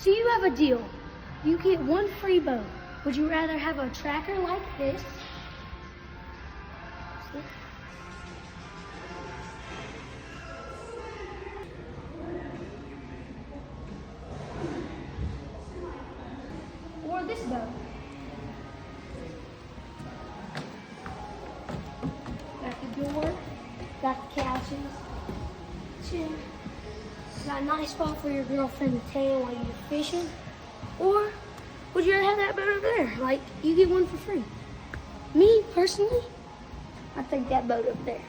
So you have a deal. You get one free boat. Would you rather have a tracker like this? Or this boat? Got the door, got the couches, chair. Got a nice spot for your girlfriend to tan while you're fishing. Or would you rather have that boat over there? Like, you get one for free. Me, personally, I think that boat over there.